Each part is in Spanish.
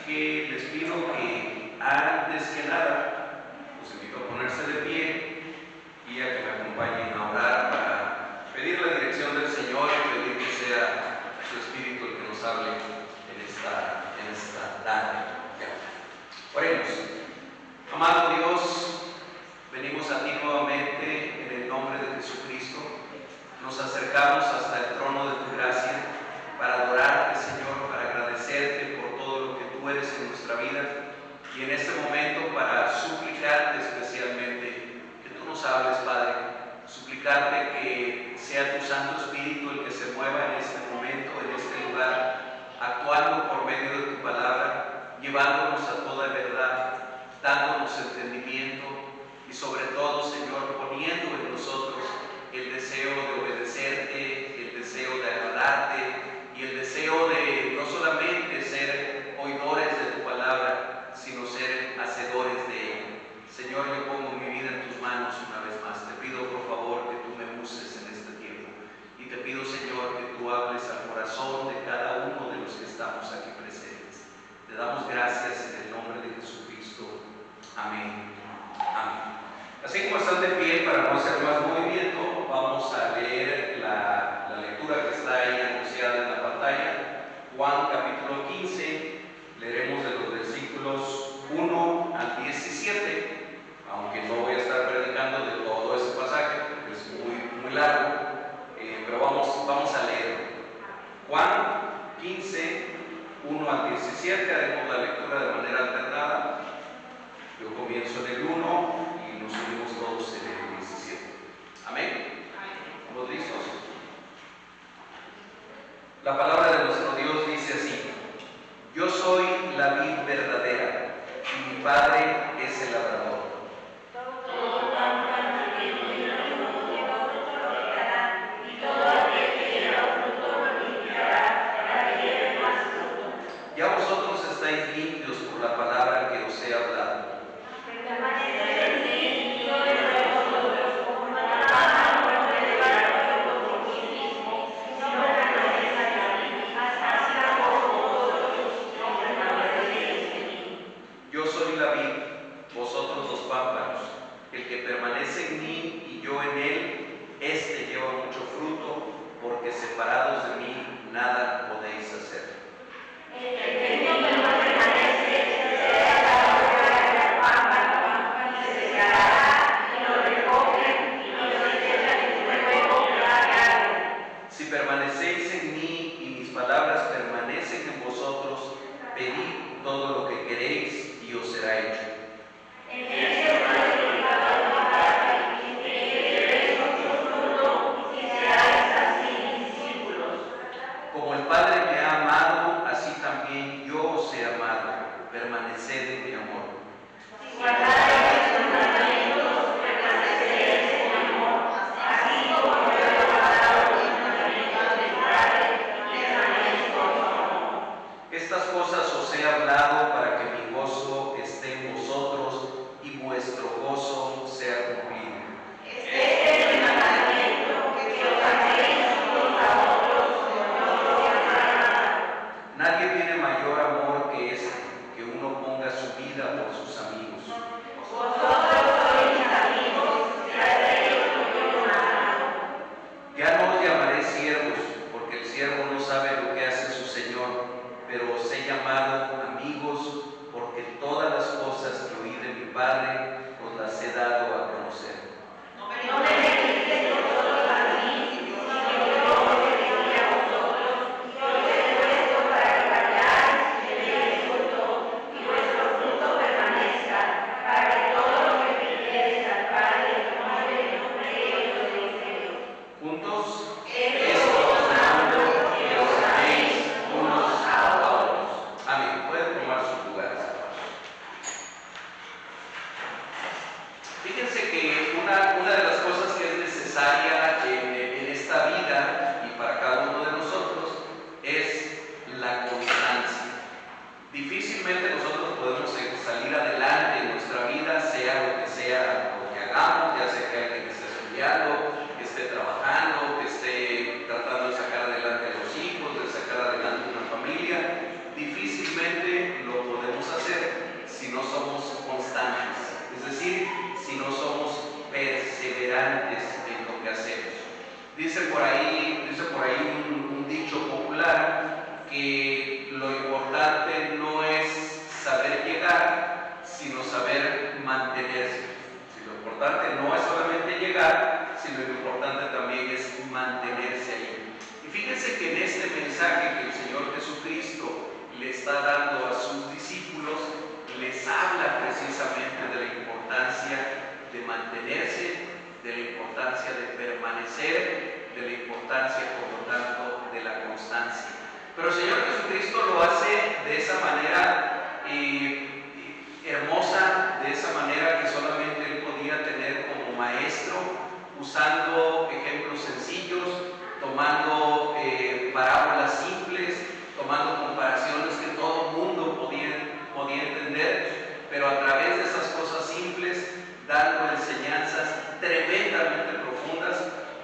que les pido que antes que nada los invito a ponerse de pie y a que me acompañen a orar para pedir la dirección del Señor y pedir que sea su Espíritu el que nos hable en esta tarde. Oremos. Amado Dios, venimos a ti nuevamente en el nombre de Jesucristo. Nos acercamos hasta el trono de tu gracia para adorarte, Señor, para agradecerte por todo lo que tú eres en nuestra vida y en este momento para suplicarte especialmente que tú nos hables, Padre, suplicarte que sea tu Santo Espíritu el que se mueva en este momento, en este lugar, actuando por medio de tu palabra, llevándonos a toda verdad, dándonos entendimiento y sobre todo, Señor, poniendo en nosotros el deseo de obedecerte, el deseo de agradarte y el deseo de no solamente ser oidores de tu palabra, sino ser hacedores de ella. Señor, yo pongo mi vida en tus manos una vez más. Te pido por favor que tú me uses en este tiempo y te pido, Señor, que tú hables al corazón de cada uno de los que estamos aquí presentes. Te damos gracias en el nombre de Jesucristo. Amén. Amén. Así como están de pie, para no hacer más movimiento, vamos a leer la lectura que está ahí anunciada en la pantalla. Juan capítulo 15, leeremos de los versículos 1 al 17, aunque no voy a estar predicando de todo ese pasaje porque es muy largo, pero vamos a leer. Juan 15, 1 al 17, haremos la lectura de manera alternada. Yo comienzo en el 1 y nos unimos todos en el 17. Amén. ¿Estamos listos? La palabra de nuestro Dios dice así: Yo soy la vid verdadera y mi Padre es el labrador. Ya vosotros estáis limpios por la palabra que os he hablado. Yo soy la vid, vosotros los pámpanos. El que permanece en mí y yo en él, éste lleva mucho fruto, porque separados de mí nada podéis hacer. Si permanecéis en mí y mis palabras permanecen en vosotros, pedid todo lo que queréis y os será hecho. Como el Padre me ha amado, así también yo os he amado. Permaneced en mi amor. Estas cosas os he hablado para que mi gozo esté en vosotros y vuestro gozo sea cumplido. Nadie tiene mayor amor que este, que uno ponga su vida por sus amigos. Ya no os llamaré siervos, porque el siervo no sabe lo que hace su Señor, pero os he llamado amigos, porque todas las cosas que oí de mi Padre os las he dado a conocer. Juntos, esto os mando, que os améis unos a otros. Amén. si no somos perseverantes en lo que hacemos. Dice por ahí un dicho popular que lo importante no es saber llegar, sino saber mantenerse. Lo importante no es solamente llegar, sino lo importante también es mantenerse ahí. Y fíjense que en este mensaje que el Señor Jesucristo le está dando a sus discípulos, les habla precisamente de la importancia de mantenerse, de la importancia de permanecer, de la importancia, por lo tanto, de la constancia. Pero el Señor Jesucristo lo hace de esa manera hermosa, de esa manera que solamente Él podía tener como maestro, usando ejemplos sencillos, tomando parábolas simples, tomando comparaciones que todo el mundo podía entender, pero a través de esas cosas simples, dando enseñanzas tremendamente profundas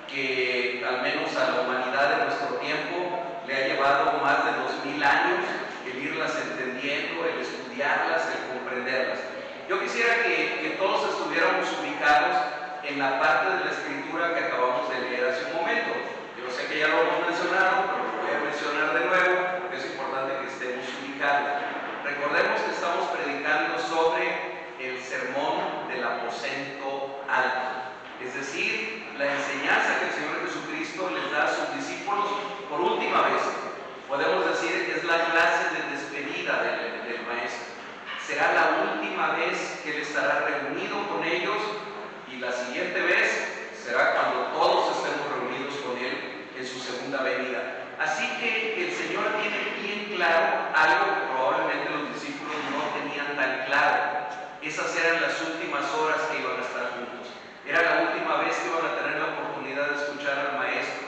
que al menos a la humanidad de nuestro tiempo le ha llevado más de 2000 años el irlas entendiendo, el estudiarlas, el comprenderlas. Yo quisiera que todos estuviéramos ubicados en la parte de la escritura que acabamos de leer hace un momento. Yo sé que ya lo hemos mencionado, pero lo voy a mencionar de nuevo porque es importante que estemos ubicados. Recordemos que estamos predicando sobre el sermón del aposento alto, es decir, la enseñanza que el Señor Jesucristo les da a sus discípulos por última vez. Podemos decir que es la clase de despedida del Maestro. Será la última vez que Él estará reunido con ellos, y la siguiente vez será cuando todos estemos reunidos con Él en su segunda venida. Así que el Señor tiene bien claro algo que probablemente los discípulos no tenían tan claro. Esas eran las últimas horas que iban a estar juntos. Era la última vez que iban a tener la oportunidad de escuchar al Maestro.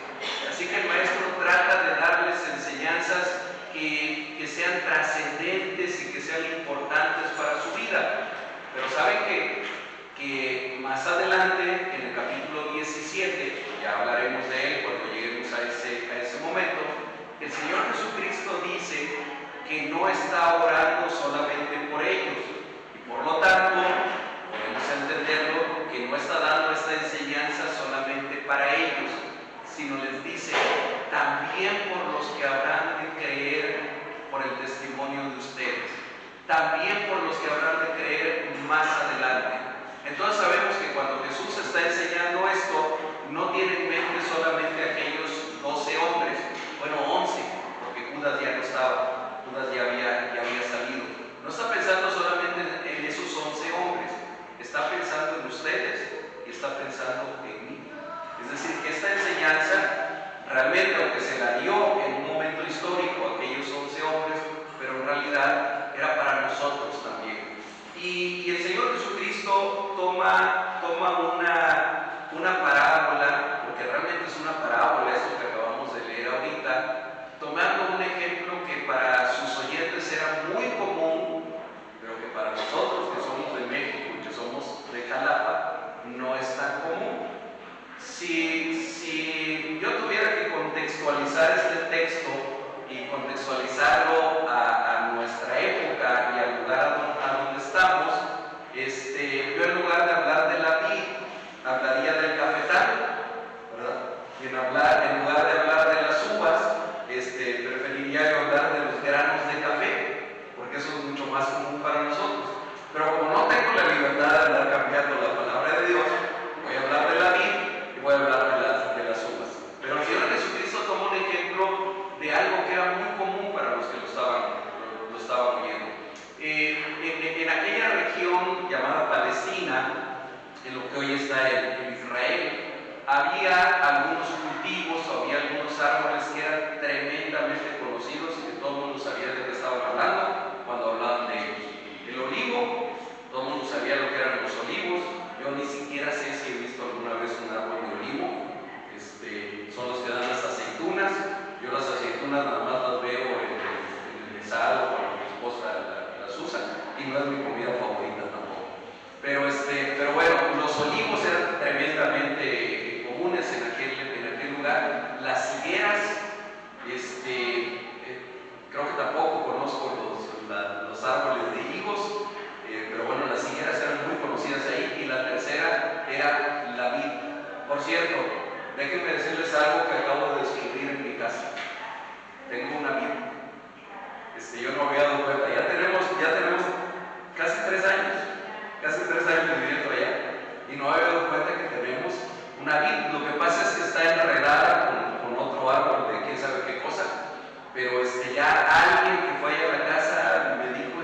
Así que el Maestro trata de darles enseñanzas que sean trascendentes y que sean importantes para su vida. Pero saben que más adelante, en el capítulo 17, ya hablaremos de él cuando lleguemos a ese momento, el Señor Jesucristo dice que no está orando solamente por ellos. Y por lo tanto, podemos entenderlo que no está dando esta enseñanza solamente para ellos, sino les dice también por los que habrán de creer por el testimonio de ustedes, también por los que habrán de creer más adelante. Entonces sabemos que cuando Jesús está enseñando esto, no tiene en mente solamente aquellos 12 hombres, bueno 11, porque Judas ya no estaba, Judas ya había salido. No está pensando solamente en esos 11 hombres, está pensando en ustedes y está pensando en mí. Es decir, que esta enseñanza realmente, aunque se la dio en un momento histórico a aquellos 11 hombres, pero en realidad era para nosotros también. Y el Señor Jesucristo toma una parábola, porque realmente es una parábola, esto que acabamos de leer ahorita, tomando un ejemplo que para sus oyentes era muy común, pero que para nosotros que somos de México, que somos de Jalapa, no es tan común. Si yo tuviera que contextualizar este texto y contextualizarlo a nuestra época y al lugar a donde estamos, yo en lugar de hablar de la vid, hablaría del cafetal, ¿verdad? Y en lugar de hablar de las uvas, preferiría yo hablar de los granos de café, porque eso es mucho más común para nosotros. Pero como no tengo la libertad de andar cambiando la palabra de Dios, voy a hablar de la vid y voy a hablar de las uvas. Pero el Señor Jesucristo tomó un ejemplo de algo que era muy común para los que lo estaban oyendo. En aquella región llamada Palestina, en lo que hoy está en Israel, había algunos cultivos, había algunos árboles que eran tremendamente conocidos y que todo el mundo sabía de qué estaban hablando cuando hablaban de ellos. El olivo, todo el mundo sabía lo que eran los olivos. Yo ni siquiera sé si he visto alguna vez un árbol de olivo. Son los que dan las aceitunas. Yo las aceitunas nada más las veo en el mesado cuando mi esposa las usa, y no es mi comida favorita tampoco. Pero bueno, los olivos eran tremendamente comunes en aquel lugar. Las higueras, creo que tampoco conozco los árboles de higos, pero bueno, las higueras eran muy conocidas ahí. Y la tercera Yo no me había dado cuenta. Ya tenemos casi 3 años viviendo allá, y no me había dado cuenta que tenemos una vid. Lo que pasa es que está enredada con otro árbol de quién sabe qué cosa, pero ya alguien que fue allá a la casa me dijo,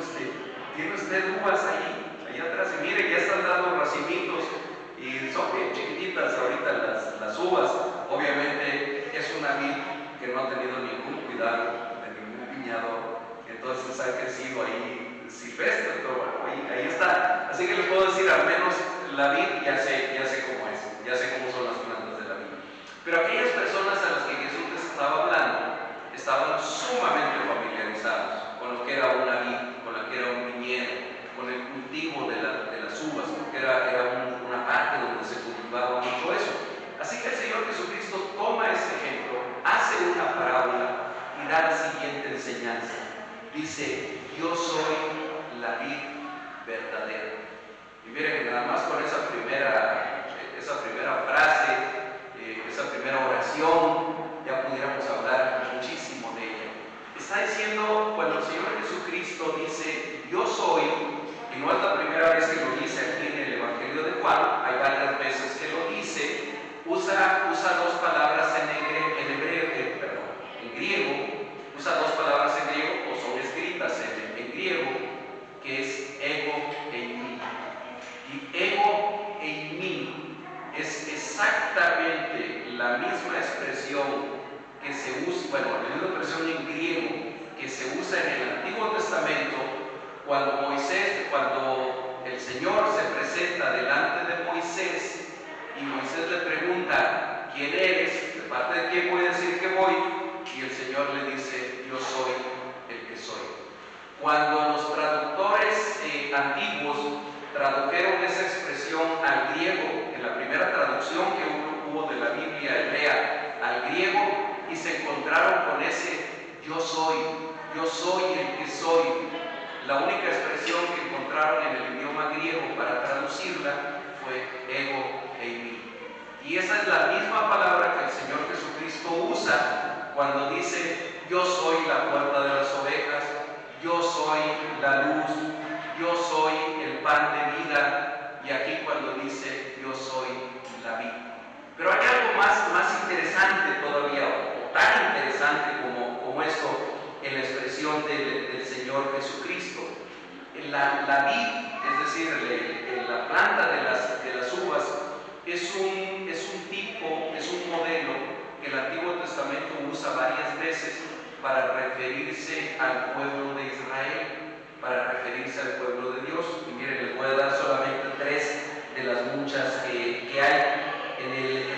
¿tiene usted uvas allá atrás? Y mire, ya están dando racimitos, y son bien chiquititas ahorita las uvas. Obviamente es una vid que no ha tenido ningún cuidado de ningún viñador, entonces ha crecido ahí silvestre, pero bueno, ahí está. Así que les puedo decir, al menos la vid ya sé cómo es, ya sé cómo son las plantas de la vid. Pero aquellas personas a las que Jesús les estaba hablando estaban sumamente familiarizados con lo que era una vid, con lo que era un viñedo, con el cultivo de las uvas, porque era una parte donde se cultivaba mucho eso. Así que el Señor Jesucristo toma ese ejemplo, hace una parábola y da la siguiente enseñanza. Dice: yo soy la vid verdadera. Y miren, nada más con esa primera frase, esa primera oración, ya pudiéramos hablar muchísimo de ella. Está diciendo, cuando el Señor Jesucristo dice yo soy, y no es la primera vez que lo dice aquí en el Evangelio de Juan, hay varias veces que lo dice, usa dos palabras en griego, usa dos palabras en griego, o son escritas en griego, que es ego e eimi. Y ego e eimi es exactamente la misma expresión que se usa, la misma expresión en griego que se usa en el Antiguo Testamento cuando el Señor se presenta delante de Moisés y Moisés le pregunta: ¿quién eres? ¿De parte de quién voy a decir que voy? Y el Señor le dice: yo soy el que soy. Cuando los traductores antiguos tradujeron esa expresión al griego, en la primera traducción que hubo de la Biblia hebrea al griego, y se encontraron con ese yo soy el que soy, la única expresión que encontraron en el idioma griego para traducirla fue ego e eimi. Y esa es la misma palabra que el Señor Jesucristo usa cuando dice: yo soy la puerta de las ovejas, yo soy la luz, yo soy el pan de vida, y aquí cuando dice yo soy la vid. Pero hay algo más interesante todavía, o tan interesante como esto en la expresión del Señor Jesucristo. La vid, es decir, la planta de las uvas, es un modelo que el Antiguo Testamento usa varias veces para referirse al pueblo de Israel, para referirse al pueblo de Dios. Y miren, les voy a dar solamente 3 de las muchas que hay. En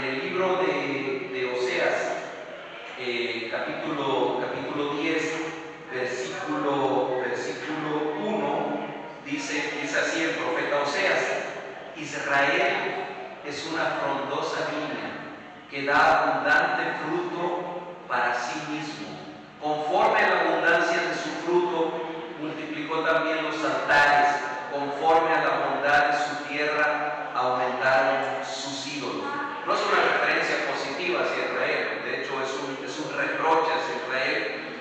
el libro de Oseas, capítulo 10, versículo 1, dice así el profeta Oseas: Israel es una frondosa viña que da abundante fruto para sí mismo. Conforme a la abundancia de su fruto, multiplicó también los altares. Conforme a la bondad de su tierra, aumentaron sus ídolos. No es una referencia positiva hacia Israel, de hecho es un reproche hacia Israel,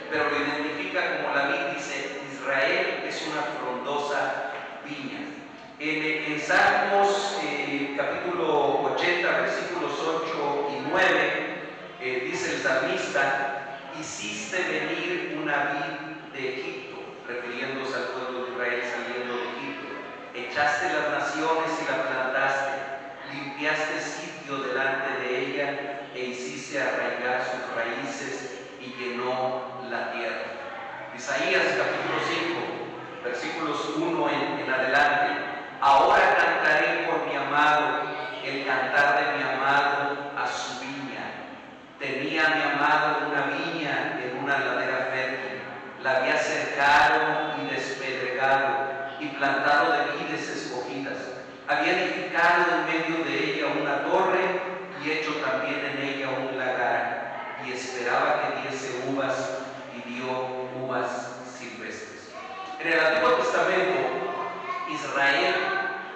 pero lo identifica como la vid. Dice: Israel es una frondosa viña. En Salmos capítulo 80, versículos 8 y 9, dice el salmista: hiciste venir una vid de Egipto, refiriéndose al pueblo de Israel saliendo de Egipto. Echaste las naciones y la plantaste, limpiaste sitio delante de ella e hiciste arraigar sus raíces y llenó la tierra. Isaías capítulo 5, versículos 1 en adelante: ahora cantaré por mi amado, el cantar de mi amado a su viña. Tenía mi amado una viña en una ladera fértil, la había cercado y despedregado y plantado de vides escogidas. Había edificado en medio de ella una torre y hecho también en ella un lagar, y esperaba que diese uvas, y dio uvas silvestres. En el Antiguo Testamento, Israel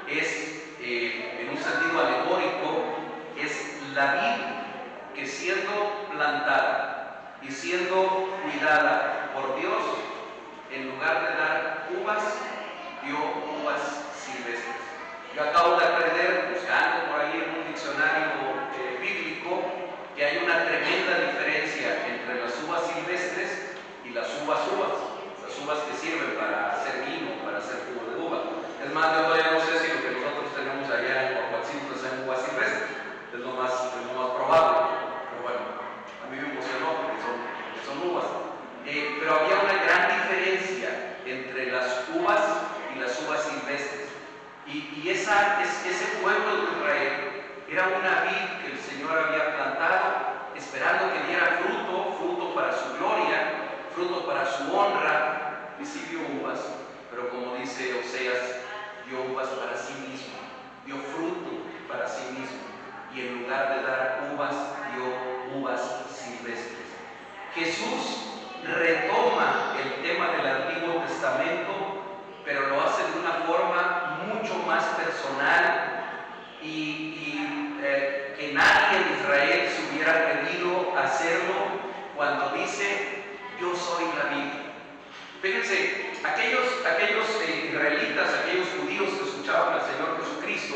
es, en un sentido alegórico, es la vid que, siendo plantada y siendo cuidada por Dios, Dice, aquellos israelitas, aquellos judíos que escuchaban al Señor Jesucristo,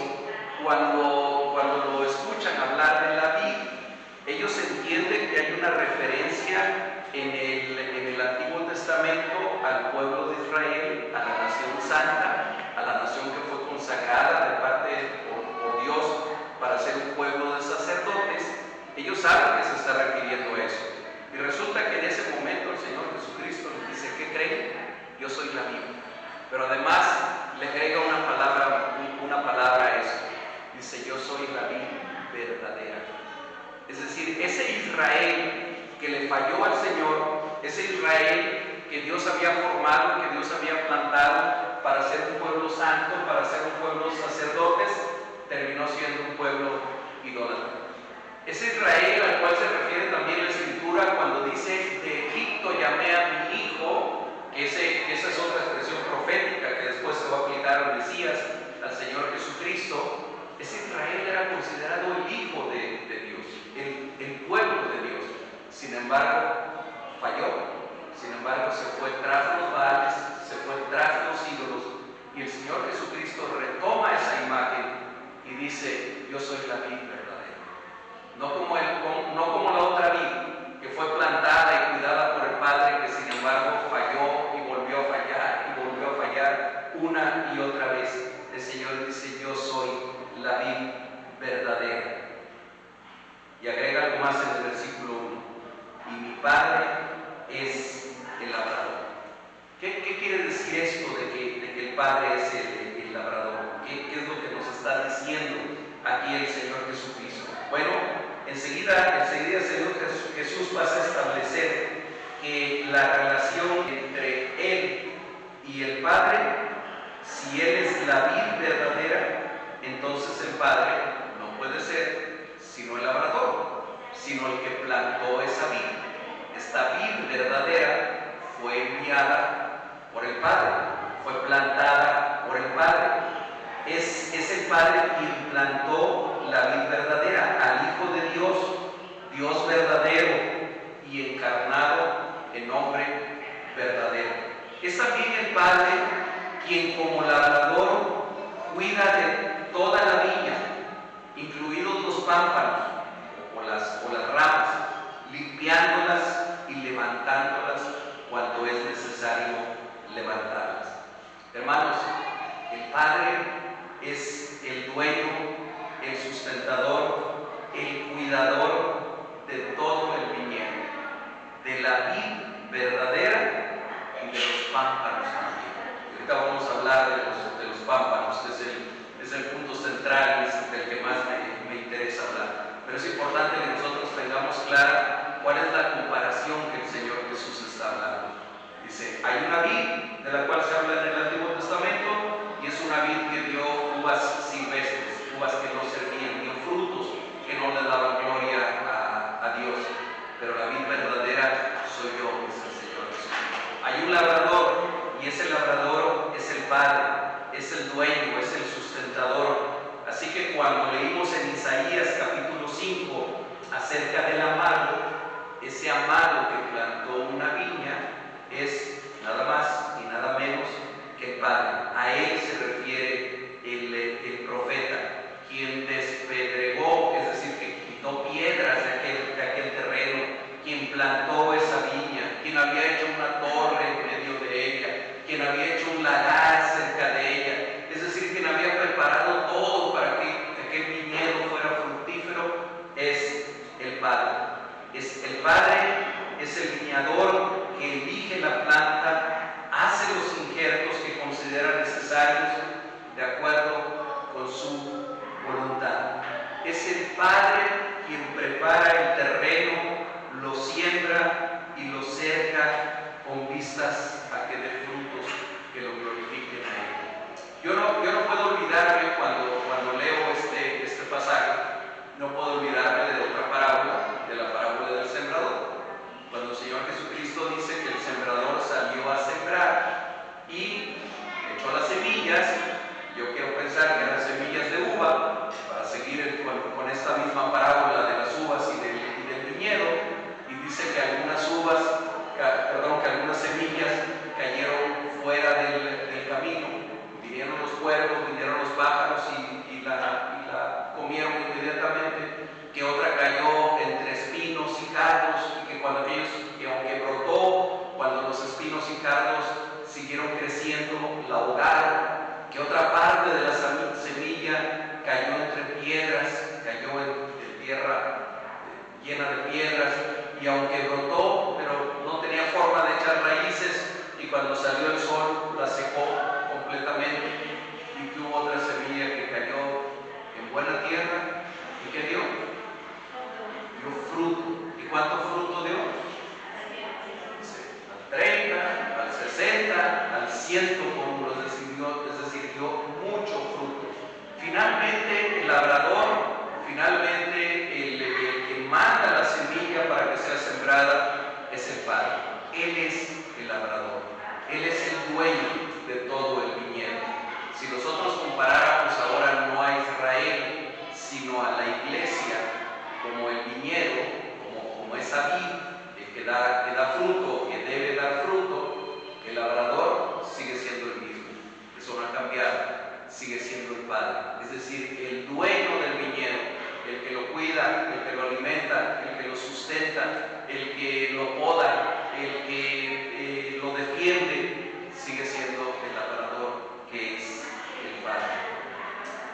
cuando lo escuchan hablar de la vid, ellos entienden que hay una referencia en el Antiguo Testamento al pueblo de Israel, a la nación santa, a la nación que fue consagrada de parte por Dios para ser un pueblo de sacerdotes. Ellos saben que se está refiriendo a eso. Y resulta que en ese momento el Señor Jesucristo les dice, ¿qué creen? Yo soy la vid. Pero además le agrega una palabra a eso. Dice, yo soy la vid verdadera. Es decir, ese Israel que le falló al Señor, ese Israel que Dios había formado, que Dios había plantado para ser un pueblo santo, para ser un pueblo sacerdotes, terminó siendo un pueblo idólatra. Ese Israel al cual se refiere también la Escritura cuando dice, de Egipto llamé a mi hijo, que esa es otra expresión profética que después se va a aplicar al Mesías, al Señor Jesucristo. Ese Israel era considerado el hijo de Dios, el pueblo de Dios. Sin embargo, falló. Sin embargo, se fue tras los Baales, se fue tras los ídolos, y el Señor Jesucristo retoma esa imagen y dice, yo soy la vid verdadera. No como la otra vid, que fue plantada y cuidada por el Padre, que sin embargo falló y volvió a fallar y volvió a fallar una y otra vez. El Señor dice, yo soy la vid verdadera. Y agrega algo más en el versículo 1. Y mi Padre es el labrador. ¿Qué quiere decir esto de que el Padre es el labrador? ¿Qué es lo que nos está diciendo aquí el Señor Jesucristo? Bueno, enseguida el Señor Jesús pasa a establecer que la relación entre Él y el Padre, si Él es la vid verdadera, entonces el Padre no puede ser sino el labrador, sino el que plantó esa vid. Esta vid verdadera fue enviada por el Padre, fue plantada por el Padre. Es el Padre quien plantó la vid verdadera, al Hijo de Dios, Dios verdadero y encarnado en hombre verdadero. Es también el Padre quien como labrador cuida de toda la viña, incluidos los pámpanos o las ramas, limpiándolas y levantándolas cuando es necesario levantarlas. Hermanos, el Padre es el dueño, el sustentador, el cuidador de todo el viñedo, de la vid verdadera y de los pámpanos también. Ahorita vamos a hablar de los pámpanos, que es el punto central, es del que más me interesa hablar. Pero es importante que nosotros tengamos clara cuál es la comparación que el Señor Jesús está hablando. Dice, hay una vid de la cual se habla en el Antiguo Testamento y es una vid que dio uvas silvestres, uvas que no servían, dio frutos que no le daban gloria a Dios. Pero la vid verdadera soy yo, dice el Señor Jesús. Hay un labrador y ese labrador es el Padre, es el dueño, es el sustentador. Así que cuando leímos en Isaías capítulo 5 acerca del amado, ese amado que plantó una viña es nada más y nada menos que el Padre. A él se refiere el profeta, quien despedregó, es decir, que quitó piedras de aquel terreno, quien plantó esa viña, quien había hecho una torre en medio de ella, quien había hecho un lagar cerca de ella, es decir, quien había preparado todo para que aquel viñedo fuera fructífero, es el Padre. El Padre es el viñador que elige la planta, hace los injertos que considera necesarios de acuerdo con su voluntad. Es el Padre quien prepara el terreno, lo siembra y lo cerca con vistas a que dé frutos que lo glorifiquen la ahogaron, que otra parte de la semilla cayó entre piedras, cayó en tierra llena de piedras, y aunque brotó, pero no tenía forma de echar raíces, y cuando salió el sol la secó completamente. Y que hubo otra semilla que cayó en buena tierra, y que dio fruto. ¿Y cuánto fruto dio? Al 30, al 60, al 100 por uno, es decir, dio mucho fruto. Finalmente el labrador, el que manda la semilla para que sea sembrada, es el Padre. Él es el labrador, Él es el dueño de todo el viñedo. Si nosotros comparáramos ahora no a Israel, sino a la iglesia como el viñedo, como esa vid que da fruto, que debe dar fruto, el labrador sigue siendo el mismo. Eso no ha cambiado, sigue siendo el Padre. Es decir, el dueño del viñedo, el que lo cuida, el que lo alimenta, el que lo sustenta, el que lo poda, el que lo defiende, sigue siendo el labrador, que es el Padre.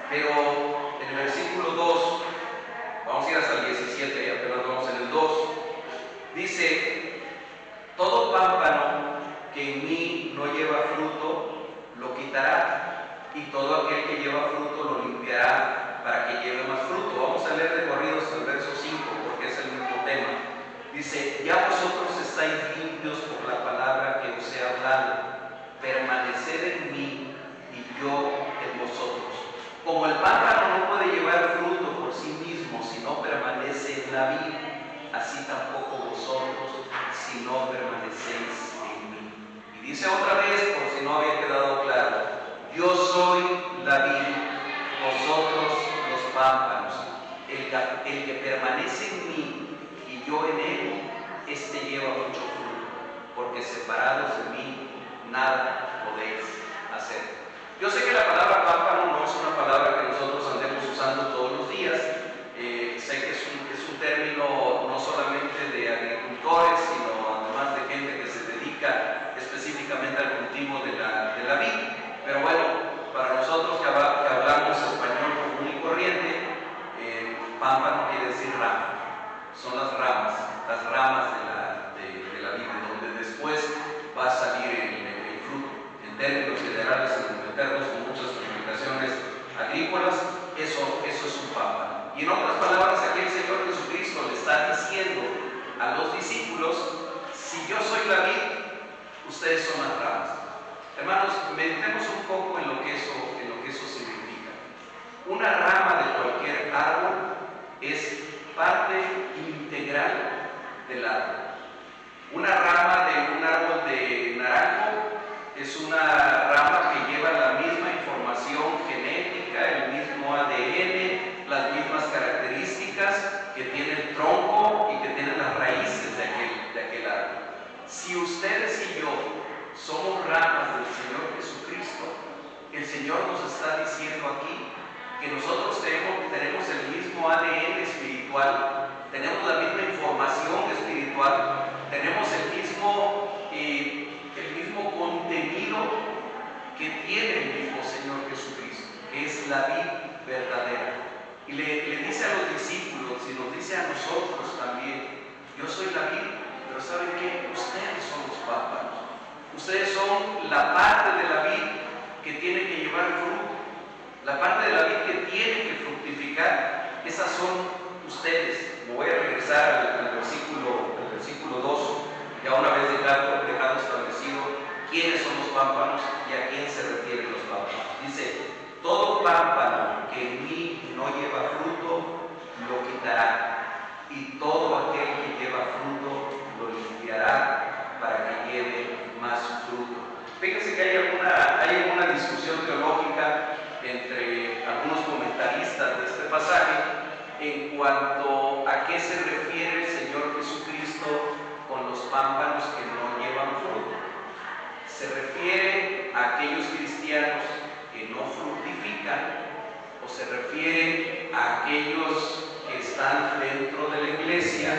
Pero en el versículo 2, vamos a ir hasta el 17, apenas vamos en el 2, dice: todo pámpano que en mí no lleva fruto, lo quitará, y todo aquel que lleva fruto lo limpiará para que lleve más fruto. Vamos a leer de corrido hasta el verso 5, porque es el mismo tema. Dice: ya vosotros estáis limpios por la palabra que os he hablado, permaneced en mí y yo en vosotros. Como el pámpano no puede llevar fruto por sí mismo si no permanece en la vid, así tampoco vosotros si no permanecéis en mí. Y dice otra vez, por si no había quedado claro: yo soy la vid, vosotros los pámpanos. El que permanece en mí y yo en él, este lleva mucho fruto, porque separados de mí nada podéis hacer. Yo sé que la palabra pámpano no es una palabra que nosotros andemos usando todos los días. Sé que es un término no solamente de agricultores, sino además de gente que se dedica específicamente al cultivo de la vid. Pero bueno, para nosotros que hablamos español común y corriente, pámpano quiere decir rama. Son las ramas de la vid, donde después va a salir el fruto. En términos generales, sin meternos con muchas explicaciones agrícolas, eso es un pámpano. Y en otras palabras, aquí el Señor Jesucristo le está diciendo a los discípulos: si yo soy la vid, ustedes son las ramas. Hermanos, meditemos un poco en lo que eso significa. Una rama de cualquier árbol es parte integral del árbol. Una rama de un árbol de naranjo es una rama que lleva la misma información genética, el mismo ADN, las mismas características que tiene el tronco y que tienen las raíces de aquel árbol. Si ustedes y yo somos ramas del Señor Jesucristo, el Señor nos está diciendo aquí que nosotros tenemos el mismo ADN espiritual, tenemos la misma información espiritual, tenemos el mismo contenido que tiene el mismo Señor Jesucristo, que es la vid verdadera. Y le dice a los discípulos y nos dice a nosotros también: yo soy la vid, pero ¿saben qué? Ustedes son los pámpanos. Ustedes son la parte de la vid que tiene que llevar fruto, la parte de la vid que tiene que fructificar. Esas son ustedes. Me voy a regresar al versículo 2, ya una vez dejado establecido quiénes son los pámpanos y a quién se refieren los pámpanos. Dice: todo pámpano que en mí no lleva fruto, lo quitará, y todo aquel que lleva fruto, lo limpiará para que lleve más fruto. Fíjense que hay alguna discusión teológica entre algunos comentaristas de este pasaje en cuanto a qué se refiere el Señor Jesucristo con los pámpanos que no llevan fruto. ¿Se refiere a aquellos cristianos que no fructifican, o se refiere a aquellos que están dentro de la iglesia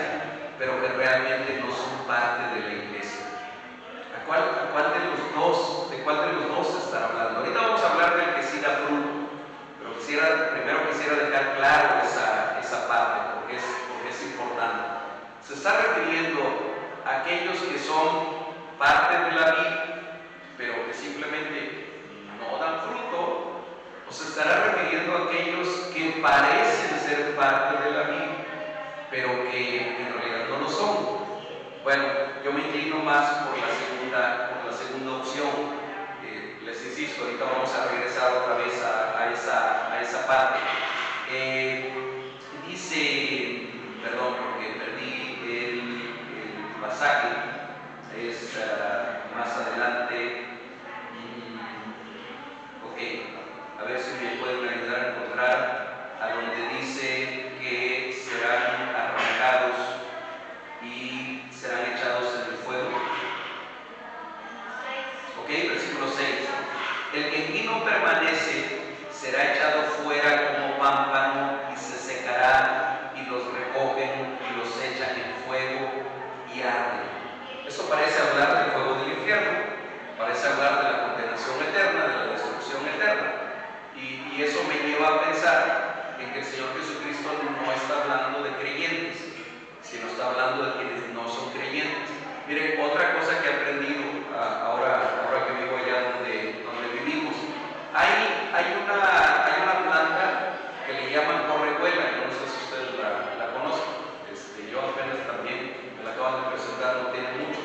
pero que realmente no son parte de la iglesia? ¿De cuál de los dos está hablando? Cristo. Ahorita vamos a regresar otra vez a esa parte. Dice, perdón porque perdí el pasaje, es más adelante. Ok, a ver si me pueden ayudar a encontrar a donde dice que serán arrancados y serán echados en el fuego. Ok, versículo 6. El que en mí no permanece será echado fuera como pámpano y se secará, y los recogen y los echan en fuego y arden. Esto parece hablar del fuego del infierno, parece hablar de la condenación eterna, de la destrucción eterna. Y eso me lleva a pensar en que el Señor Jesucristo no está hablando de creyentes, sino está hablando de quienes no son creyentes. Miren, otra cosa que he aprendido ahora que vivo allá donde vivimos, hay una planta que le llaman correhuela. Yo no sé si ustedes la conocen. Yo apenas también me la acaban de presentar, no tiene mucho.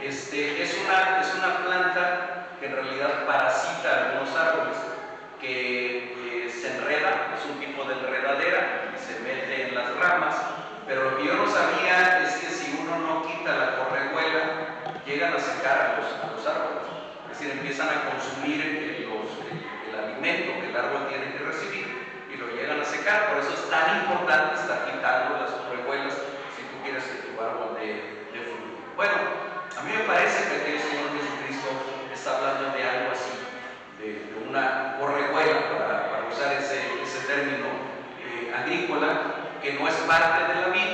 Es una planta que en realidad parasita algunos árboles, que se enreda, es un tipo de enredadera, se mete en las ramas, pero lo que yo no sabía es que si uno no quita la correhuela, llegan a secar a los árboles, es decir, empiezan a consumir el alimento que el árbol tiene que recibir y lo llegan a secar. Por eso es tan importante estar quitando las correhuelas si tú quieres que tu árbol dé fruto. Bueno, a mí me parece que aquí el Señor Jesucristo está hablando de algo así, de una correhuela, para usar ese término agrícola, que no es parte de la vid,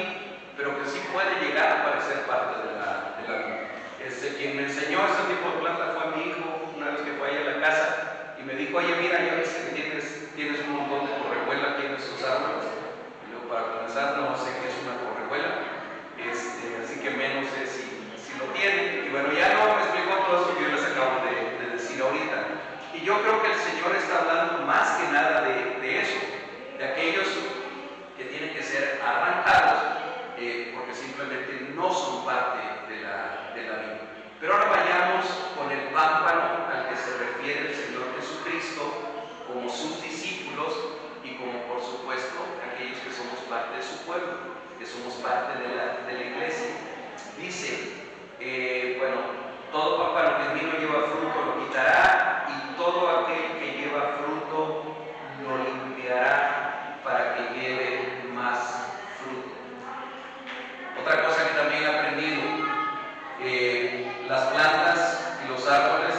pero que sí puede llegar a parecer parte de la vid. Quien me enseñó ese tipo de planta fue mi hijo, una vez que fue ahí a la casa, y me dijo: oye, mira, yo sé que tienes un montón de correhuela aquí en esos árboles. Y yo, para comenzar, no sé qué es una correhuela, así que menos sé si lo tiene. Y bueno, ya no me explicó todo eso que yo les acabo de decir ahorita. Y yo creo que el Señor está hablando más que nada de eso, de aquellos que tienen que ser arrancados porque simplemente no son parte de la vida. Pero ahora vayamos con el pámpano al que se refiere el Señor Jesucristo como sus discípulos y como, por supuesto, aquellos que somos parte de su pueblo, que somos parte de la iglesia. Dice, todo pámpano que en mí no lleva fruto lo quitará, y todo aquel que lleva fruto lo limpiará para que lleve más fruto. Otra cosa que también he aprendido, las plantas y los árboles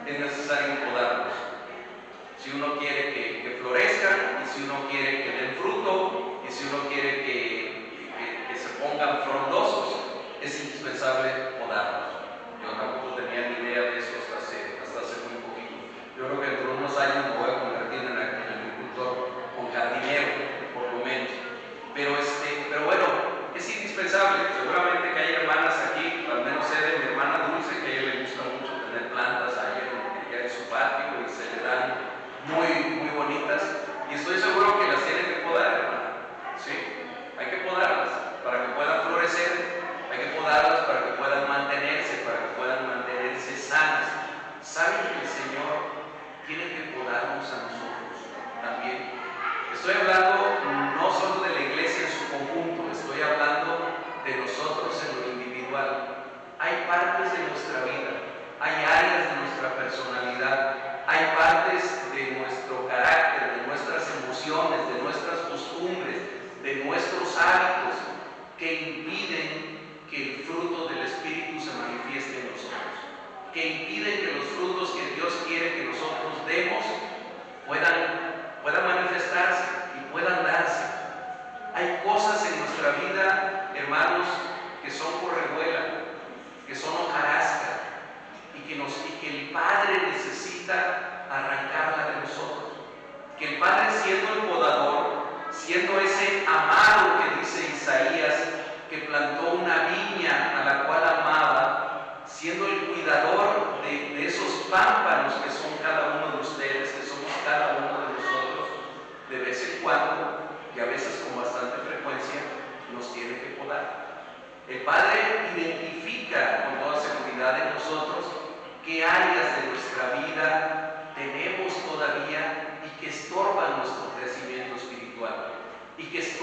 es necesario podarlos. Si uno quiere que florezcan, y si uno quiere que den fruto, y si uno quiere que se pongan frondosos, es indispensable podarlos. Yo tampoco tenía ni idea de eso hasta hace muy poquito. Yo creo que dentro de unos años me voy a convertir en agricultor o jardinero, por lo menos. Pero bueno, es indispensable. Seguramente que hay hermanas aquí, al menos sé de mi hermana Dulce, que a ella le gusta mucho tener plantas allá en su patio, y se le dan muy, muy bonitas. Y estoy seguro que las tiene que podar, hermana. ¿Sí? Hay que podarlas para que puedan florecer, hay que podarlas para que puedan mantenerse sanas. ¿Saben que el Señor tiene que podarnos a nosotros también? Estoy hablando no solo de la iglesia en su conjunto, estoy hablando de nosotros en lo individual. Hay partes de nuestra vida, hay áreas de nuestra personalidad, hay partes de nuestro carácter, de nuestras emociones, de nuestras costumbres, de nuestros hábitos, que impiden que el fruto del Espíritu se manifieste en nosotros, que impiden que los frutos que Dios quiere que nosotros demos puedan manifestarse y puedan darse. Hay cosas en nuestra vida, hermanos, que son correhuela, que son hojarasca, y que el Padre necesita arrancarla de nosotros. Que el Padre, siendo el podador, siendo ese amado que dice Isaías, que plantó una viña a la cual amaba, siendo el cuidador de esos pámpanos que son cada uno de ustedes, que somos cada uno de nosotros, de vez en cuando, y a veces con bastante frecuencia, nos tiene que podar. El Padre identifica con toda seguridad en nosotros qué áreas de nuestra vida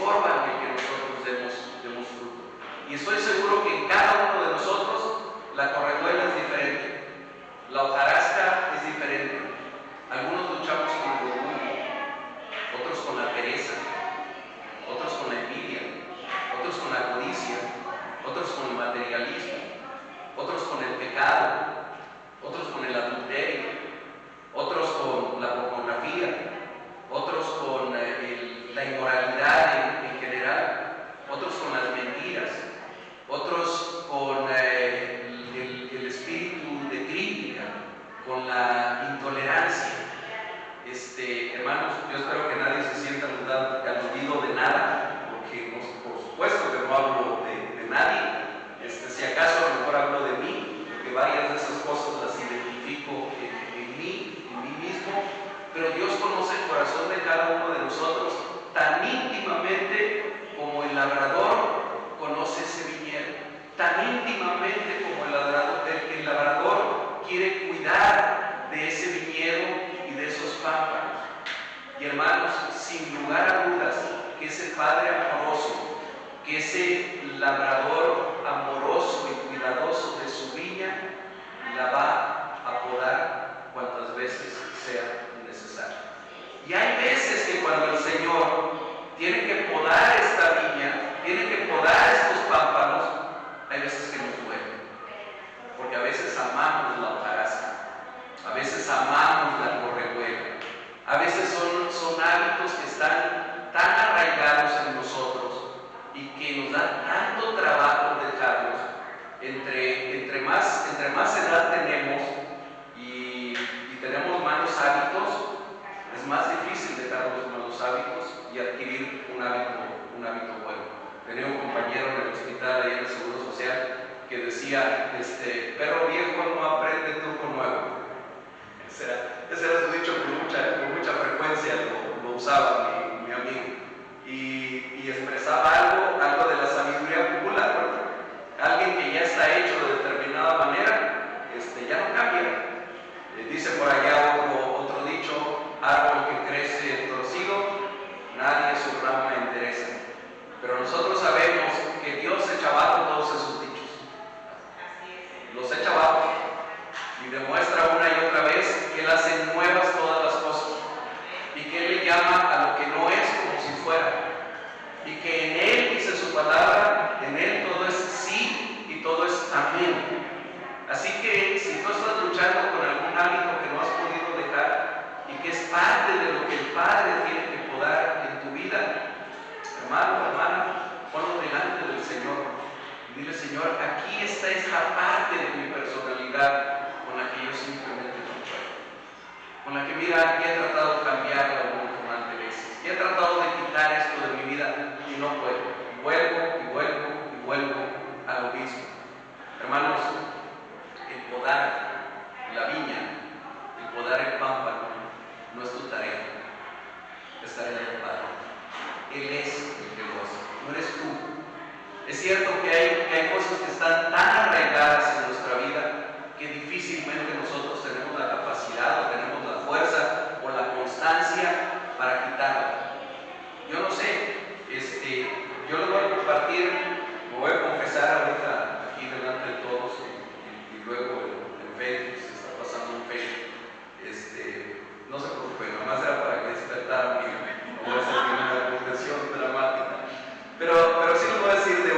estorban el que nosotros demos fruto. Y estoy seguro que en cada uno de nosotros la correduela es diferente, la hojarasca es diferente. Algunos luchamos con el orgullo, otros con la pereza, otros con la envidia, otros con la codicia, otros con el materialismo, otros con el pecado, otros con el adulterio, otros con la pornografía, otros con la inmoralidad en general, otros con las mentiras, otros con el espíritu de crítica, con la intolerancia. Hermanos, yo espero que nadie se sienta aludido de nada, porque por supuesto que no hablo de nadie. Si acaso a lo mejor hablo de mí, porque varias de esas cosas las identifico en mí mismo, pero Dios conoce el corazón de cada uno de nosotros tan íntimamente como el labrador conoce ese viñedo, tan íntimamente como el labrador quiere cuidar de ese viñedo y de esos pámpanos. Y hermanos, sin lugar a dudas, que ese Padre amoroso, que ese labrador amoroso y cuidadoso de su viña, la va a podar cuantas veces sea necesario. Y hay veces que cuando el Señor tiene que podar esta viña, tiene que podar estos pámpanos, hay veces que nos duele, porque a veces amamos la hojarasca, a veces amamos la correduela, a veces son hábitos que están tan arraigados en nosotros y que nos dan tanto trabajo dejarlos. Entre más edad tenemos y tenemos malos hábitos, es más difícil dejar los malos hábitos y adquirir un hábito bueno. Tenía un compañero en el hospital, ahí en el Seguro Social, que decía, perro viejo no aprende truco nuevo. Ese era su dicho con mucha frecuencia, lo usaba mi amigo. Y expresaba algo de la sabiduría popular, ¿verdad? Alguien que ya está hecho de determinada manera, ya no cambia. Dice por allá otro dicho, árbol que crece torcido, nadie su rama endereza. Pero nosotros sabemos que Dios echa abajo todos esos dichos. Los echa abajo y demuestra una y otra vez que Él hace nuevas todas las cosas y que Él le llama a lo que no es como si fuera, y que en Él, dice su palabra, en Él todo es sí y todo es amén. Así que si tú estás luchando con algún hábito que no has podido dejar y que es parte de lo que el Padre tiene que podar en tu vida, hermano, hermana, ponlo delante del Señor y dile: Señor, aquí está esta parte de mi personalidad con la que yo simplemente no puedo, con la que, mira, he tratado de cambiarla un montón de veces, he tratado de quitar esto de mi vida y no puedo, y vuelvo a lo mismo. Hermanos, el podar la viña, el podar el pámpano, no es tu tarea, es tarea del Padre. Él es el que lo hace, no eres tú. Es cierto que hay cosas que están tan arraigadas en nuestra vida que difícilmente nosotros tenemos la capacidad o tenemos la fuerza o la constancia para quitarla. Yo no sé, yo les voy a compartir, me voy a confesar ahorita aquí delante de todos y luego en Facebook, se está pasando en Facebook. No se preocupen, nomás era para que despertara no voy a hacer ninguna confesión dramática. Pero sí les voy a decir de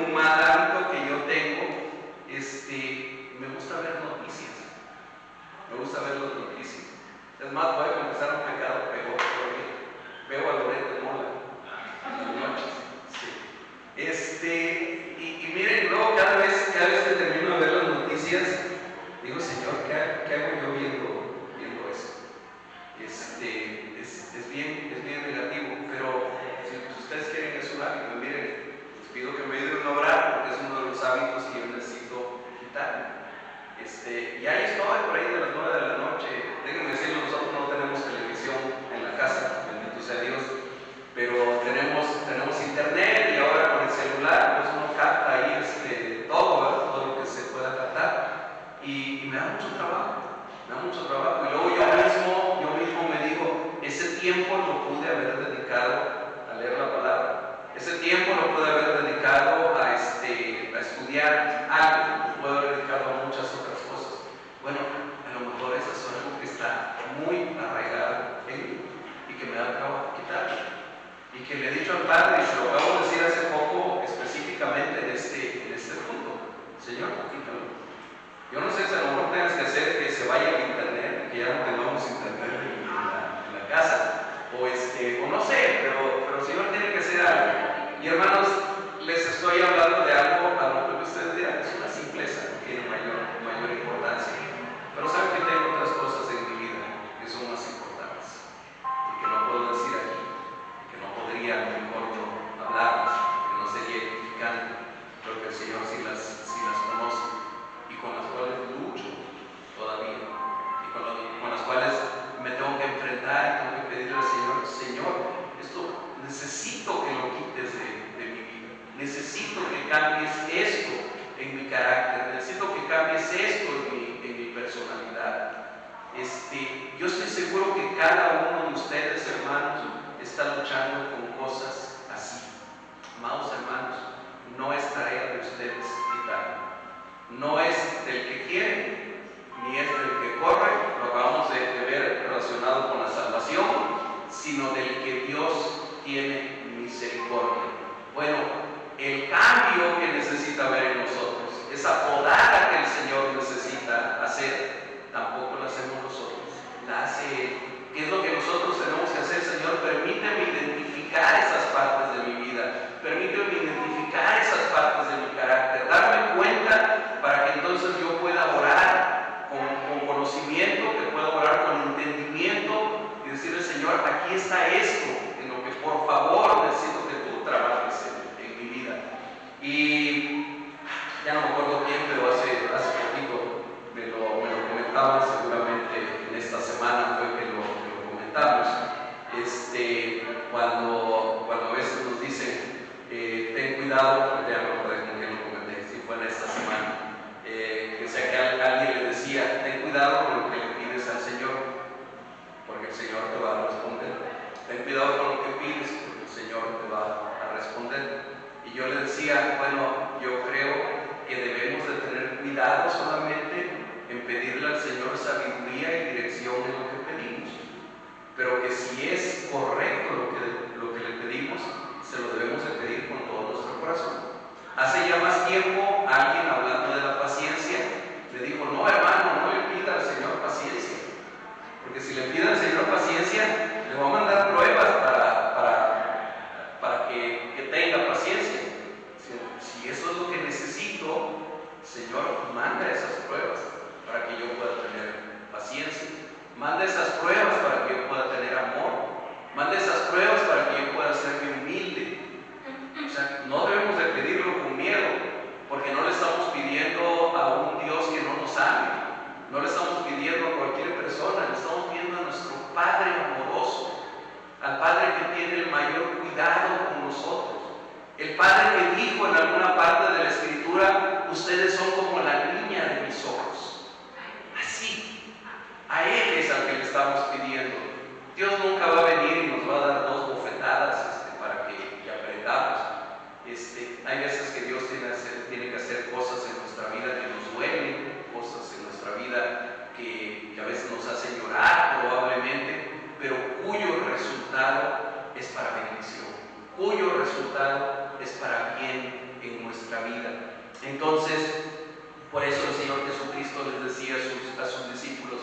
un mal hábito que yo tengo. Me gusta ver noticias. Me gusta ver las noticias. Es más, voy a confesar un pecado peor porque veo a Loreto Mola en las noches. Sí. Y miren, luego cada vez que termino de ver las noticias, digo: Señor, ¿qué hago yo viendo eso? Es bien negativo, pero si ustedes quieren que es un hábito, miren, les pido que me ayuden a orar porque es uno de los hábitos que yo necesito quitar. Y ahí estoy, por ahí de las 9 de la noche. Déjenme decirlo, nosotros no tenemos televisión en la casa, bendito sea Dios, pero tenemos internet y ahora con el celular, pues uno muy arraigado en mí y que me da trabajo quitarlo. Y que le he dicho al Padre, y se lo acabo de decir hace poco específicamente en este punto: Señor, quítalo. Yo no sé si a lo mejor tengas que hacer que se vaya al internet, que ya no tengamos internet en la casa, o no sé, pero el Señor tiene que hacer algo. Y hermanos, les estoy hablando de algo a lo mejor que ustedes dirán, es una simpleza, no tiene mayor importancia. Pero saben que tengo otras cosas en mi vida que son más importantes y que no puedo decir aquí, que no podría a lo mejor yo hablarlas, que no sería edificante, pero que el Señor sí las conoce y con las cuales lucho todavía y con las cuales me tengo que enfrentar y tengo que pedirle al Señor: Señor, esto necesito que lo quites de mi vida, necesito que cambies esto en mi carácter, necesito que cambies esto en mi personalidad. Yo estoy seguro que cada uno de ustedes, hermanos, está luchando con cosas así. Amados hermanos, no es tarea de ustedes quitarlo. No es del que quiere, ni es del que corre, lo acabamos de ver relacionado con la salvación, sino del que Dios tiene misericordia. Bueno, el cambio que necesita ver en nosotros, esa podada que el Señor necesita hacer, tampoco la hacemos nosotros, la hace Él. ¿Qué es lo que nosotros tenemos que hacer? Señor, permíteme identificar esas partes de mi vida, permíteme identificar esas partes de mi carácter, darme cuenta para que entonces yo pueda orar con conocimiento, que pueda orar con entendimiento y decirle: Señor, aquí está esto en lo que por favor necesito que tú trabajes en mi vida. Y ya no me acuerdo quién, pero hace poquito me lo comentaban, seguramente en esta semana fue que lo comentamos. Cuando a veces nos dicen, ten cuidado, ya no recuerdo con quién lo comenté, si fue en esta semana, que sea que alguien le decía: ten cuidado con lo que le pides al Señor, porque el Señor te va a responder. Ten cuidado con lo que pides, porque el Señor te va a responder. Y yo le decía: bueno, yo creo que debemos de tener cuidado solamente en pedirle al Señor sabiduría y dirección en lo que pedimos, pero que si es correcto lo que le pedimos, se lo debemos de pedir con todo nuestro corazón. Hace ya más tiempo, alguien hablando de la paciencia le dijo: no, hermano, no le pida al Señor paciencia, porque si le pide al Señor paciencia, le va a mandar pruebas para que tenga paciencia. Si eso es lo que necesito, Señor, manda esas pruebas para que yo pueda tener paciencia. Manda esas pruebas para que yo pueda tener amor. Manda esas pruebas para que yo pueda serme humilde. O sea, no debemos de pedirlo con miedo, porque no le estamos pidiendo a un Dios que no nos ame. No le estamos pidiendo a cualquier persona, le estamos pidiendo a nuestro Padre amoroso, al Padre que tiene el mayor cuidado con nosotros. El Padre que dijo en alguna parte de la Escritura: ustedes son como la niña de mis ojos. Así, a Él es al que le estamos pidiendo. Dios nunca va a venir y nos va a dar dos bofetadas para que aprendamos. Hay veces que Dios tiene que hacer cosas en nuestra vida que nos duelen, cosas en nuestra vida que a veces nos hacen llorar probablemente, pero cuyo resultado es para bendición, cuyo resultado es para bien en nuestra vida. Entonces, por eso el Señor Jesucristo les decía a sus discípulos: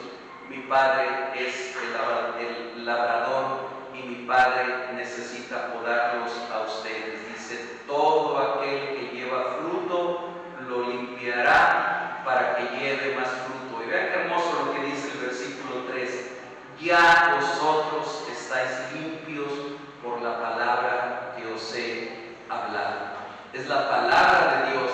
mi Padre es el labrador y mi Padre necesita podarlos a ustedes. Dice: todo aquel que lleva fruto lo limpiará para que lleve más fruto. Y vean qué hermoso lo que dice el versículo 3: ya vosotros estáis limpios por la palabra que os he hablado. Es la palabra de Dios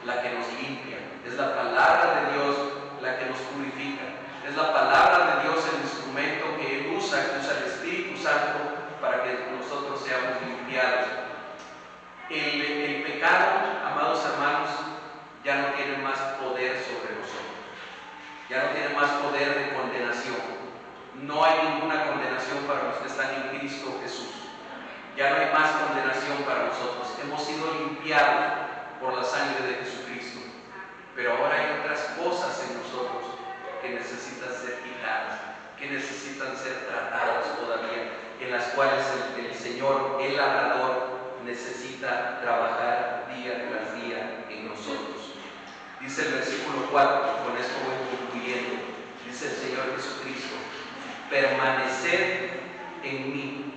la que nos limpia, es la palabra de Dios la que nos purifica, es la palabra de Dios el instrumento que Él usa, que usa el Espíritu Santo para que nosotros seamos limpiados. El pecado, amados hermanos, ya no tiene más poder sobre nosotros, ya no tiene más poder de condenación. No hay ninguna condenación para los que están en Cristo Jesús. Ya no hay más condenación para nosotros. Hemos sido limpiados por la sangre de Jesucristo. Pero ahora hay otras cosas en nosotros que necesitan ser quitadas, que necesitan ser tratadas todavía, en las cuales el Señor, el labrador, necesita trabajar día tras día en nosotros. Dice el versículo 4, con esto voy concluyendo, dice el Señor Jesucristo: permaneced en mí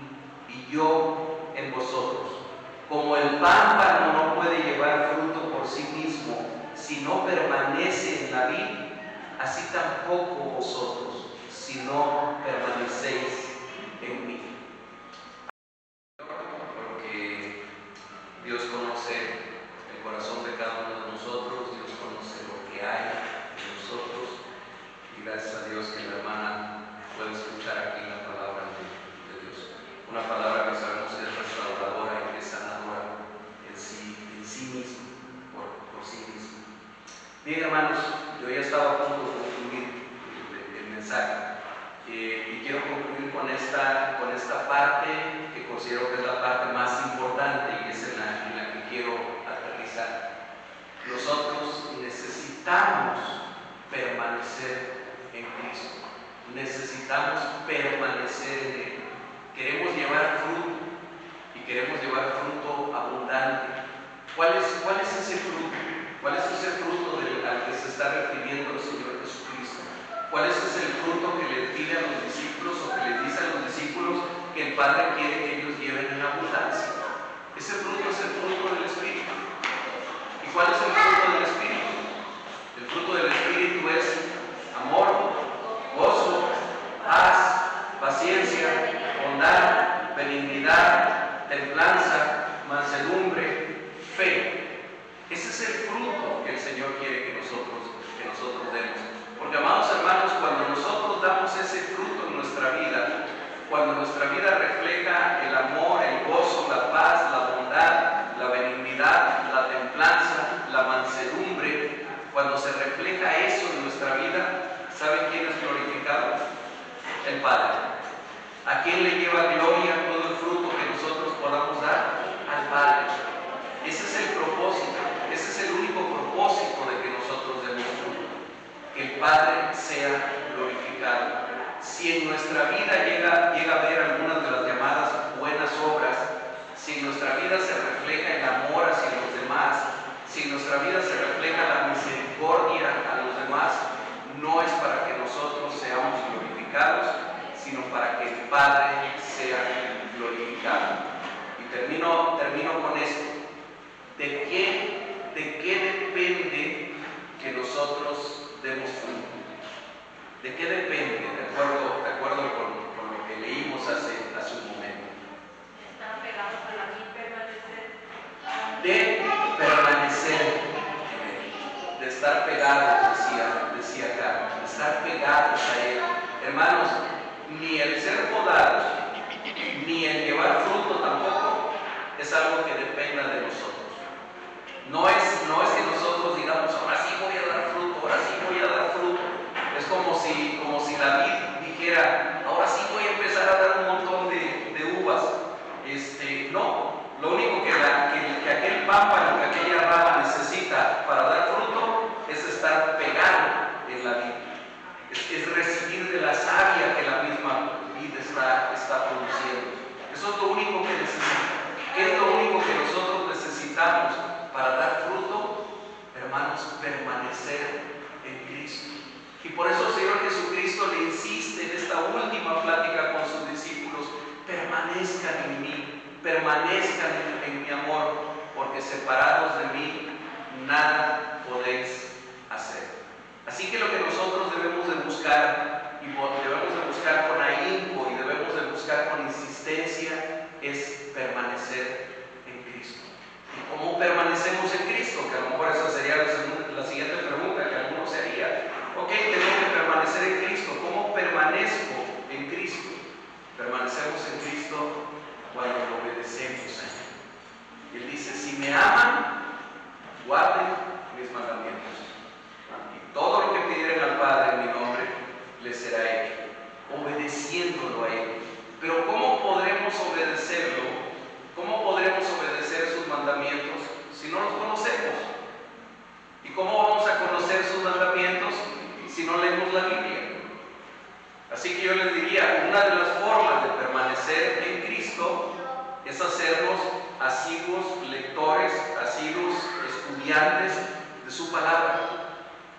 y yo en vosotros. Como el pámpano no puede llevar fruto por sí mismo si no permanece en la vid, así tampoco vosotros si no permanecéis en mí. Porque Dios conoce el corazón de cada uno de nosotros, Dios conoce lo que hay en nosotros, y gracias a Dios que la hermana puede escuchar aquí la palabra de Dios. Una palabra que sabemos que es restauradora y que es sanadora en sí misma, por sí misma. Bien, hermanos, yo ya estaba a punto de concluir el mensaje. Y quiero concluir con esta parte que considero que es la parte más importante y es en la que quiero aterrizar. Nosotros necesitamos permanecer en Cristo, necesitamos permanecer en Él. Queremos llevar fruto y queremos llevar fruto abundante. ¿Cuál es ese fruto? ¿Cuál es ese fruto al que se está refiriendo el Señor Jesucristo? ¿Cuál es ese fruto que le pide a los discípulos o que les dice a los discípulos que el Padre quiere que ellos lleven en abundancia? Ese fruto es el fruto del Espíritu. ¿Y cuál es el fruto del Espíritu? El fruto del Espíritu es amor, gozo, paz, paciencia, bondad, benignidad, templanza, mansedumbre, fe. Ese es el fruto que el Señor quiere que nosotros demos. Porque, amados hermanos, cuando nosotros damos ese fruto en nuestra vida, cuando nuestra vida refleja el amor, el gozo, la paz, la bondad, la benignidad, la templanza, la mansedumbre, cuando se refleja eso en nuestra vida, ¿saben quién es glorificado? El Padre. ¿A quién le lleva gloria todo el fruto que nosotros podamos dar? Al Padre. Ese es el propósito, ese es el único propósito de que nosotros demos fruto, que el Padre sea glorificado. Si en nuestra vida llega a haber algunas de las llamadas buenas obras, si en nuestra vida se refleja el amor hacia los demás, si en nuestra vida se refleja la misericordia a los demás, no es para que nosotros seamos glorificados, sino para que el Padre sea glorificado. Y termino con esto. ¿De qué depende que nosotros demos fruto? ¿De qué depende? De acuerdo con lo que leímos hace un momento. Están pegados a la vid, permanecer. De permanecer, de estar pegados, decía Carlos, de estar pegados a Él. Hermanos, ni el ser podados, ni el llevar fruto tampoco es algo que dependa de nosotros. No es que nosotros digamos, ahora sí voy a dar fruto, ahora sí voy a dar fruto. Es como si la vid dijera, ahora sí voy a empezar a dar un montón de uvas. No, lo único que aquel pámpano, que aquella rama necesita para dar fruto es estar pegado en la vid. Es recibir de la savia que la misma vid está produciendo. Eso es lo único que necesita. ¿Qué es lo único que nosotros necesitamos para dar fruto? Hermanos, permanecer en Cristo. Y por eso el Señor Jesucristo le insiste en esta última plática con sus discípulos: permanezcan en mí, permanezcan en mi amor, porque separados de mí nada podéis hacer. Así que lo que nosotros debemos de buscar, y debemos de buscar con ahínco y debemos de buscar con insistencia, es permanecer en Cristo. ¿Y cómo permanecemos en Cristo? Que a lo mejor esa sería la siguiente pregunta que alguno se haría. Ok, tengo que permanecer en Cristo. ¿Cómo permanezco en Cristo? Permanecemos en Cristo cuando lo obedecemos a Él. Y Él dice: si me aman, guarden mis mandamientos. Y todo lo que pidieren al Padre en mi nombre les será hecho, obedeciéndolo a Él. Pero ¿cómo podremos obedecerlo? ¿Cómo podremos obedecer sus mandamientos si no los conocemos? ¿Y cómo vamos a conocer sus mandamientos si no leemos la Biblia? Así que yo les diría, una de las formas de permanecer en Cristo es hacernos asiduos lectores, asiduos estudiantes de su palabra.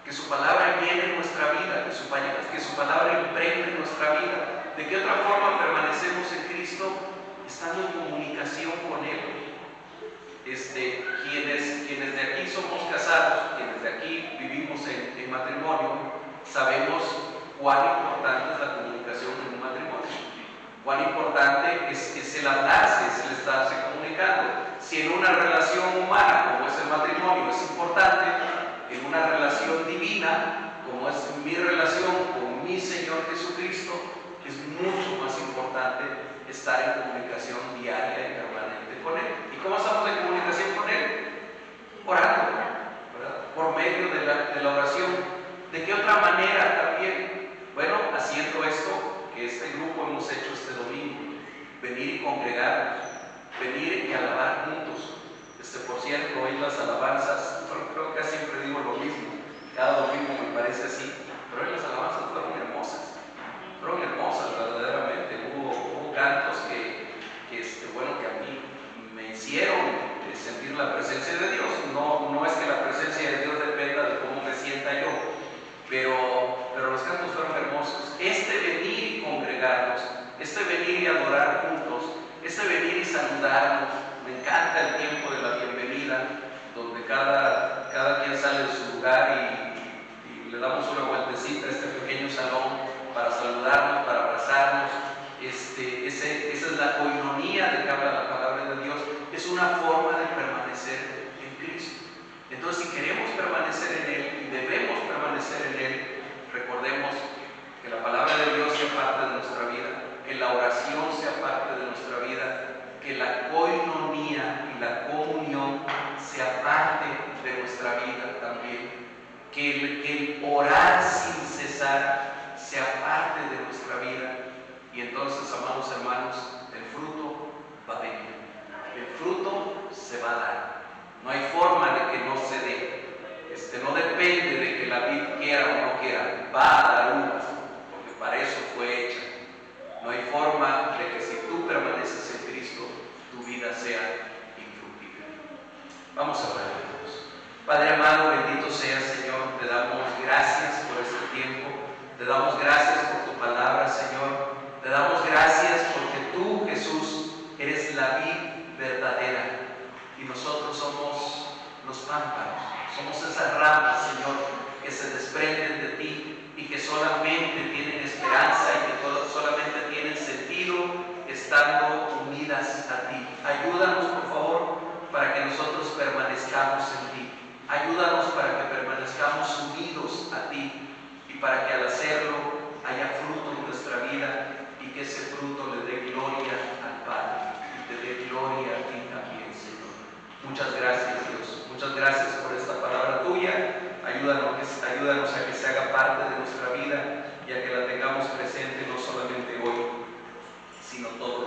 Que su palabra llene nuestra vida, que su palabra impregne nuestra vida. ¿De qué otra forma permanecemos en Cristo? Estando en comunicación con Él. Quienes de aquí somos casados, quienes de aquí vivimos en matrimonio, sabemos cuán importante es la comunicación en un matrimonio. Cuán importante es el hablarse, es el estarse comunicando. Si en una relación humana, como es el matrimonio, es importante, en una relación divina, como es mi relación con mi Señor Jesucristo, es mucho más importante estar en comunicación diaria y permanente con Él. ¿Y cómo estamos en comunicación con Él? Orando, ¿verdad? Por medio de la oración. ¿De qué otra manera también? Bueno, haciendo esto que este grupo hemos hecho este domingo, venir y congregarnos, venir y alabar juntos. Por cierto, hoy las alabanzas, creo que siempre digo lo mismo, cada domingo me parece así, pero hoy las alabanzas fueron hermosas verdaderamente. Hubo cantos que a mí me hicieron sentir la presencia de Dios. No es que la presencia de Dios dependa de cómo me sienta yo, pero los cantos fueron hermosos. Venir y congregarnos, venir y adorar juntos, venir y saludarnos. Me encanta el tiempo de la bienvenida, donde cada quien sale de su lugar y le damos una vueltecita a este pequeño salón para saludarnos, para abrazarnos. Esa es la coinonía de que habla la palabra de Dios. Es una forma de permanecer en Cristo. Entonces, si queremos permanecer en Él y debemos permanecer en Él, recordemos que la palabra de Dios sea parte de nuestra vida, que la oración sea parte de nuestra vida, que la coinonía y la comunión sea parte de nuestra vida también, que el orar sin cesar sea parte de nuestra vida. Y entonces, amados hermanos, el fruto va a venir, el fruto se va a dar. No hay forma de que no se dé. No depende de que la vid quiera o no quiera, va a dar uvas, porque para eso fue hecha. No hay forma de que si tú permaneces en Cristo, tu vida sea infructífera. Vamos a orar, hermanos. Padre amado, bendito seas, Señor. Te damos gracias por este tiempo. Te damos gracias por tu palabra, Señor. Te damos gracias porque tú, Jesús, eres la vid verdadera y nosotros somos los pámpanos. Somos esas ramas, Señor, que se desprenden de ti y que solamente tienen esperanza y que solamente tienen sentido estando unidas a ti. Ayúdanos, por favor, para que nosotros permanezcamos en ti. Ayúdanos para que permanezcamos unidos a ti y para que al hacerlo haya fruto en nuestra vida y que ese fruto le dé gloria al Padre y te dé gloria a ti también, Señor. Muchas gracias, Dios. Muchas gracias por esta palabra tuya. Ayúdanos a que se haga parte de nuestra vida y a que la tengamos presente no solamente hoy, sino todos